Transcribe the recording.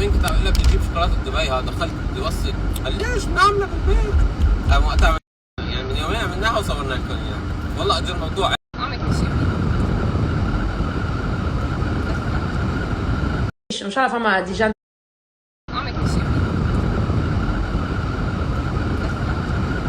يومين كده اقول لك تجيب شوكولاته دبي، دخلت توصل قال ليش بنعملها في البيت. قام وقتها يعني من يومين عملناها وصورنا لكم اياها. والله اجى الموضوع مش عارفه مع ديجان